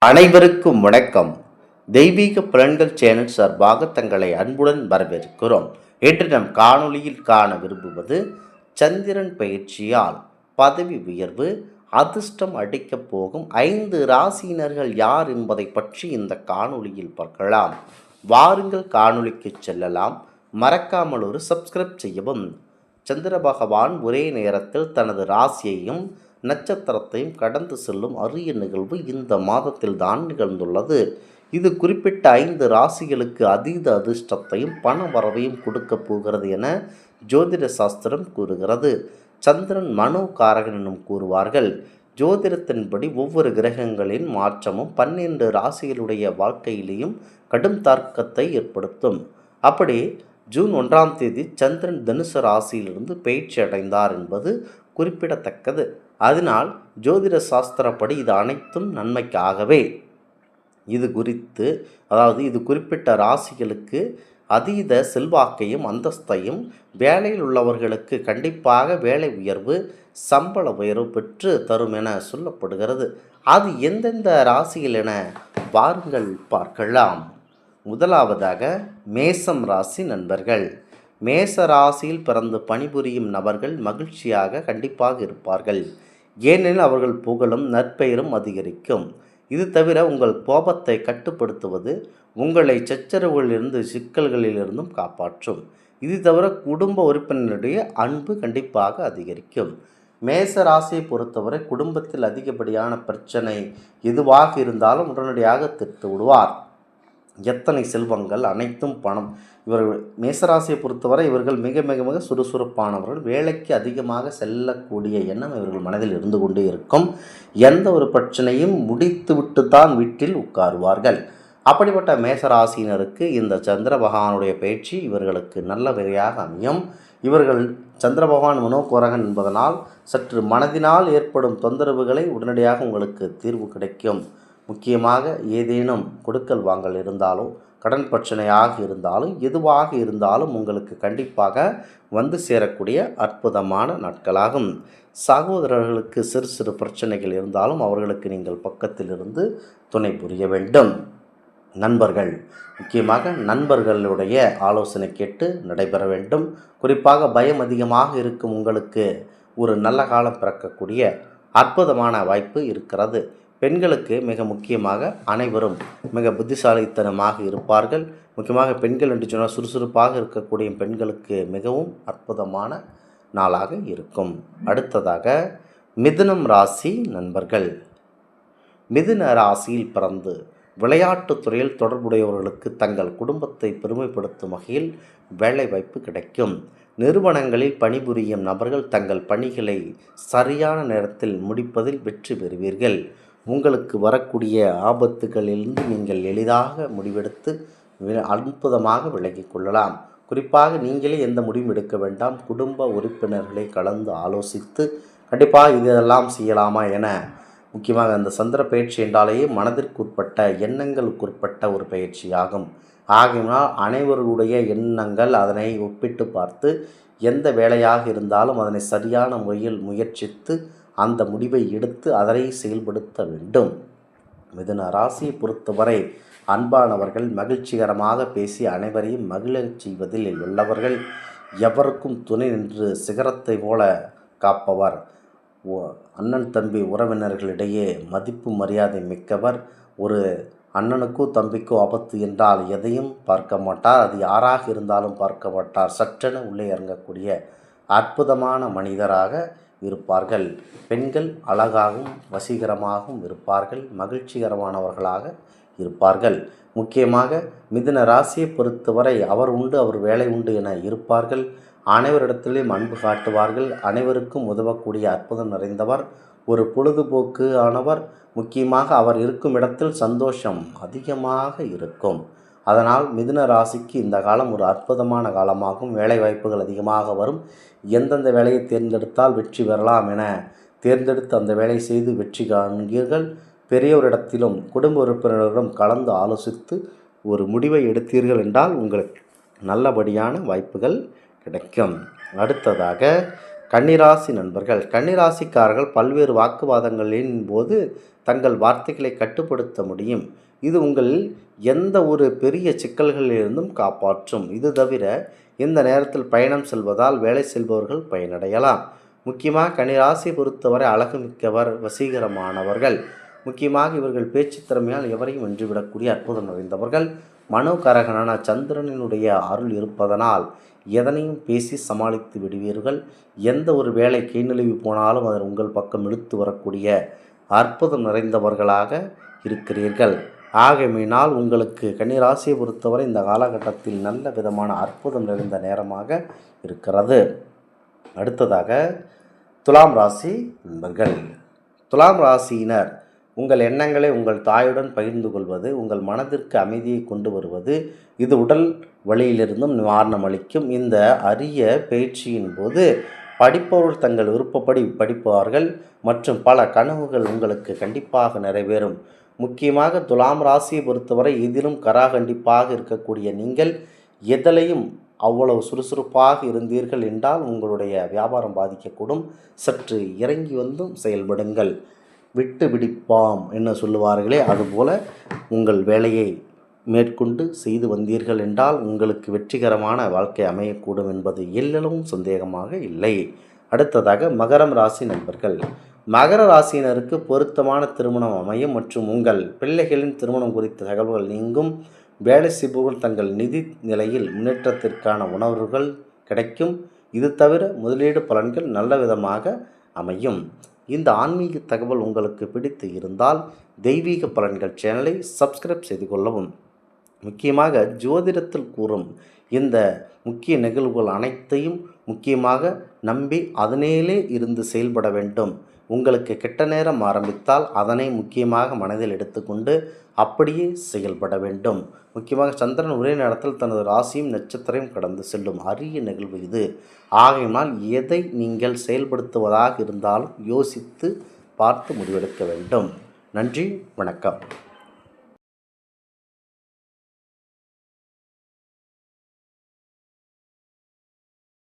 அனைவருக்கும் வணக்கம். தெய்வீக புலன்கள் சேனல் சார்பாக தங்களை அன்புடன் வரவேற்கிறோம். இன்று நம் காணொளியில் காண விரும்புவது சந்திரன் பயிற்சியால் பதவி உயர்வு, அதிர்ஷ்டம் அடிக்கப் போகும் 5 ராசியினர்கள் யார் என்பதை பற்றி இந்த காணொளியில் பார்க்கலாம். வாருங்கள் காணொளிக்கு செல்லலாம். மறக்காமல் ஒரு சப்ஸ்கிரைப் செய்யவும். சந்திர பகவான் ஒரே நேரத்தில் தனது ராசியையும் நட்சத்திரத்தையும் கடந்து செல்லும் அரிய நிகழ்வு இந்த மாதத்தில் தான் நிகழ்ந்துள்ளது. இது குறிப்பிட்ட 5 ராசிகளுக்கு அதீத அதிர்ஷ்டத்தையும் பண வரவையும் கொடுக்கப் போகிறது என ஜோதிட சாஸ்திரம் கூறுகிறது. சந்திரன் மனோகாரகன் எனும் கூறுவார்கள். ஜோதிடத்தின்படி ஒவ்வொரு கிரகங்களின் மாற்றமும் 12 ராசிகளுடைய வாழ்க்கையிலேயும் கடும் தாக்கத்தை ஏற்படுத்தும். அப்படி ஜூன் 1ஆம் தேதி சந்திரன் தனுசு ராசியிலிருந்து பயிற்சி அடைந்தார் என்பது குறிப்பிடத்தக்கது. அதனால் ஜோதிட சாஸ்திரப்படி இது அனைத்தும் நன்மைக்காகவே. இது குறிப்பிட்ட ராசிகளுக்கு அதீத செல்வாக்கையும் அந்தஸ்தையும், வேலையில் உள்ளவர்களுக்கு கண்டிப்பாக வேலை உயர்வு, சம்பள உயர்வு பெற்று தரும் என சொல்லப்படுகிறது. அது எந்தெந்த ராசிகள் என வாருங்கள் பார்க்கலாம். முதலாவதாக மேசம் ராசி நண்பர்கள். மேச ராசியில் பிறந்து பணிபுரியும் நபர்கள் மகிழ்ச்சியாக கண்டிப்பாக இருப்பார்கள். ஏனெனில் அவர்கள் புகழும் நற்பெயரும் அதிகரிக்கும். இது தவிர உங்கள் கோபத்தை கட்டுப்படுத்துவது உங்களை சச்சரவுகளிலிருந்து சிக்கல்களிலிருந்தும் காப்பாற்றும். இது தவிர குடும்ப உறுப்பினருடைய அன்பு கண்டிப்பாக அதிகரிக்கும். மேச ராசியை பொறுத்தவரை குடும்பத்தில் அதிகப்படியான பிரச்சனை எதுவாக இருந்தாலும் உடனடியாக தீர்த்து விடுவார். எத்தனை செல்வங்கள், அனைத்தும் பணம். இவர்கள் மேசராசியை பொறுத்தவரை இவர்கள் மிக மிக மிக சுறுசுறுப்பானவர்கள். வேலைக்கு அதிகமாக செல்லக்கூடிய எண்ணம் இவர்கள் மனதில் இருந்து கொண்டே இருக்கும். எந்த ஒரு பிரச்சனையும் முடித்துவிட்டு தான் வீட்டில் உட்காருவார்கள். அப்படிப்பட்ட மேசராசியினருக்கு இந்த சந்திர பகவானுடைய பயிற்சி இவர்களுக்கு நல்ல வகையாக அமையும். இவர்கள் சந்திர பகவான் மனோகோரகன் என்பதனால் சற்று மனதினால் ஏற்படும் தொந்தரவுகளை உடனடியாக உங்களுக்கு தீர்வு கிடைக்கும். முக்கியமாக ஏதேனும் கொடுக்கல் வாங்கல் இருந்தாலும், கடன் பிரச்சனையாக இருந்தாலும், எதுவாக இருந்தாலும் உங்களுக்கு கண்டிப்பாக வந்து சேரக்கூடிய அற்புதமான நாட்களாகும். சகோதரர்களுக்கு சிறு சிறு பிரச்சனைகள் இருந்தாலும் அவர்களுக்கு நீங்கள் பக்கத்தில் இருந்து துணை புரிய வேண்டும். நண்பர்கள், முக்கியமாக நண்பர்களுடைய ஆலோசனை கேட்டு நடைபெற வேண்டும். குறிப்பாக பயம் அதிகமாக இருக்கும் உங்களுக்கு ஒரு நல்ல காலம் பிறக்கக்கூடிய அற்புதமான வாய்ப்பு இருக்கிறது. பெண்களுக்கு மிக முக்கியமாக அனைவரும் மிக புத்திசாலித்தனமாக இருப்பார்கள். முக்கியமாக பெண்கள் என்று சொன்னால் சுறுசுறுப்பாக இருக்கக்கூடிய பெண்களுக்கு மிகவும் அற்புதமான நாளாக இருக்கும். அடுத்ததாக மிதுனம் ராசி நண்பர்கள். மிதுன ராசியில் பிறந்து விளையாட்டுத் துறையில் தொடர்புடையவர்களுக்கு தங்கள் குடும்பத்தை பெருமைப்படுத்தும் வகையில் வேலைவாய்ப்பு கிடைக்கும். நிறுவனங்களில் பணிபுரியும் நபர்கள் தங்கள் பணிகளை சரியான நேரத்தில் முடிப்பதில் வெற்றி பெறுவீர்கள். உங்களுக்கு வரக்கூடிய ஆபத்துகளிலிருந்து நீங்கள் எளிதாக முடிவெடுத்து அற்புதமாக விலகிக் கொள்ளலாம். குறிப்பாக நீங்களே எந்த முடிவும் எடுக்க வேண்டாம். குடும்ப உறுப்பினர்களை கலந்து ஆலோசித்து கண்டிப்பாக இதெல்லாம் செய்யலாமா என, முக்கியமாக அந்த சந்திர பயிற்சி என்றாலேயே மனதிற்குட்பட்ட எண்ணங்களுக்குட்பட்ட ஒரு பயிற்சியாகும். ஆகையினால் அனைவருடைய எண்ணங்கள் அதனை ஒப்பிட்டு பார்த்து எந்த வேலையாக இருந்தாலும் அதனை சரியான முறையில் முயற்சித்து அந்த முடிவை எடுத்து அதனை செயல்படுத்த வேண்டும். மிதுன ராசியை பொறுத்தவரை அன்பானவர்கள், மகிழ்ச்சிகரமாக பேசி அனைவரையும் மகிழச் செய்வதில் உள்ளவர்கள், எவருக்கும் துணை நின்று சிகரத்தை போல காப்பவர், அண்ணன் தம்பி உறவினர்களிடையே மதிப்பு மரியாதை மிக்கவர். ஒரு அண்ணனுக்கோ தம்பிக்கோ ஆபத்து என்றால் எதையும் பார்க்க மாட்டார். அது யாராக இருந்தாலும் பார்க்க மாட்டார். சற்றென உள்ளே இறங்கக்கூடிய அற்புதமான மனிதராக இருப்பார்கள். பெண்கள் அழகாகவும் வசீகரமாகவும் இருப்பார்கள். மகிழ்ச்சிகரமானவர்களாக இருப்பார்கள். முக்கியமாக மிதுன ராசியை பொறுத்தவரை அவர் உண்டு அவர் வேலை உண்டு என இருப்பார்கள். அனைவரிடத்திலும் அன்பு காட்டுவார்கள். அனைவருக்கும் உதவக்கூடிய அற்புதம் நிறைந்தவர். ஒரு பொழுதுபோக்கு ஆனவர். முக்கியமாக அவர் இருக்கும் இடத்தில் சந்தோஷம் அதிகமாக இருக்கும். அதனால் மிதுன ராசிக்கு இந்த காலம் ஒரு அற்புதமான காலமாகும். வேலை வாய்ப்புகள் அதிகமாக வரும். எந்தெந்த வேலையை தேர்ந்தெடுத்தால் வெற்றி பெறலாம் என தேர்ந்தெடுத்து அந்த வேலை செய்து வெற்றி காண்பீர்கள். பெரியவரிடத்திலும் குடும்ப உறுப்பினர்களிடம் கலந்து ஆலோசித்து ஒரு முடிவை எடுத்தீர்கள் என்றால் உங்களுக்கு நல்லபடியான வாய்ப்புகள் கிடைக்கும். அடுத்ததாக கன்னிராசி நண்பர்கள், கன்னிராசிக்காரர்கள் பல்வேறு வாக்குவாதங்களின் போது தங்கள் வார்த்தைகளை கட்டுப்படுத்த முடியும். இது உங்கள் எந்த ஒரு பெரிய சிக்கல்களிலிருந்தும் காப்பாற்றும். இது தவிர இந்த நேரத்தில் பயணம் செல்வதால் வேலை செல்பவர்கள் பயனடையலாம். முக்கியமாக கன்னிராசியை பொறுத்தவரை அழகுமிக்கவர், வசீகரமானவர்கள். முக்கியமாக இவர்கள் பேச்சு திறமையால் எவரையும் வென்றுவிடக்கூடிய அற்புதம் நிறைந்தவர்கள். மனோகரகனான சந்திரனினுடைய அருள் இருப்பதனால் எதனையும் பேசி சமாளித்து விடுவீர்கள். எந்த ஒரு வேலை கை நழுவி போனாலும் அதை உங்கள் பக்கம் இழுத்து வரக்கூடிய அற்புதம் நிறைந்தவர்களாக இருக்கிறீர்கள். ஆகையினால் உங்களுக்கு கன்னிராசியை பொறுத்தவரை இந்த காலகட்டத்தில் நல்ல விதமான அற்புதம் நிறைந்த நேரமாக இருக்கிறது. அடுத்ததாக துலாம் ராசி நண்பர்கள். துலாம் ராசியினர் உங்கள் எண்ணங்களை உங்கள் தாயுடன் பகிர்ந்து கொள்வது, உங்கள் மனதிற்கு அமைதியை கொண்டு வருவது, இது உடல் வலியிலிருந்தும் நிவாரணம் அளிக்கும். இந்த அரிய பயிற்சியின் போது படிப்பவர்கள் தங்கள் விருப்பப்படி படிப்பார்கள் மற்றும் பல கனவுகள் உங்களுக்கு கண்டிப்பாக நிறைவேறும். முக்கியமாக துலாம் ராசியை பொறுத்தவரை இதிலும் கராகண்டிப்பாக இருக்கக்கூடிய நீங்கள் எதிலையும் அவ்வளவு சுறுசுறுப்பாக இருந்தீர்கள் என்றால் உங்களுடைய வியாபாரம் பாதிக்கக்கூடும். சற்று இறங்கி வந்தும் செயல்படுங்கள். விட்டு விடிப்பாம் என்ன சொல்லுவார்களே, அதுபோல உங்கள் வேலையை மேற்கொண்டு செய்து வந்தீர்கள் என்றால் உங்களுக்கு வெற்றிகரமான வாழ்க்கை அமையக்கூடும் என்பது எல்லளவும் சந்தேகமாக இல்லை. அடுத்ததாக மகரம் ராசி நண்பர்கள். மகர ராசியினருக்கு பொருத்தமான திருமணம் அமையும் மற்றும் உங்கள் பிள்ளைகளின் திருமணம் குறித்த தகவல்கள் நீங்கும். வேலை செய்பவர்கள் தங்கள் நிதி நிலையில் முன்னேற்றத்திற்கான உணர்வுகள் கிடைக்கும். இது தவிர முதலீடு பலன்கள் நல்ல விதமாக அமையும். இந்த ஆன்மீக தகவல் உங்களுக்கு பிடித்து இருந்தால் தெய்வீக பலன்கள் சேனலை சப்ஸ்கிரைப் செய்து கொள்ளவும். முக்கியமாக ஜோதிடத்தில் கூறும் இந்த முக்கிய நிகழ்வுகள் அனைத்தையும் முக்கியமாக நம்பி அதனிலே இருந்து செயல்பட வேண்டும். உங்களுக்கு கெட்ட நேரம் ஆரம்பித்தால் அதனை முக்கியமாக மனதில் எடுத்துக்கொண்டு அப்படியே செயல்பட வேண்டும். முக்கியமாக சந்திரன் ஒரே நேரத்தில் தனது ராசியும் நட்சத்திரையும் கடந்து செல்லும் அரிய நிகழ்வு இது. ஆகையினால் எதை நீங்கள் செயல்படுத்துவதாக இருந்தாலும் யோசித்து பார்த்து முடிவெடுக்க வேண்டும். நன்றி, வணக்கம்.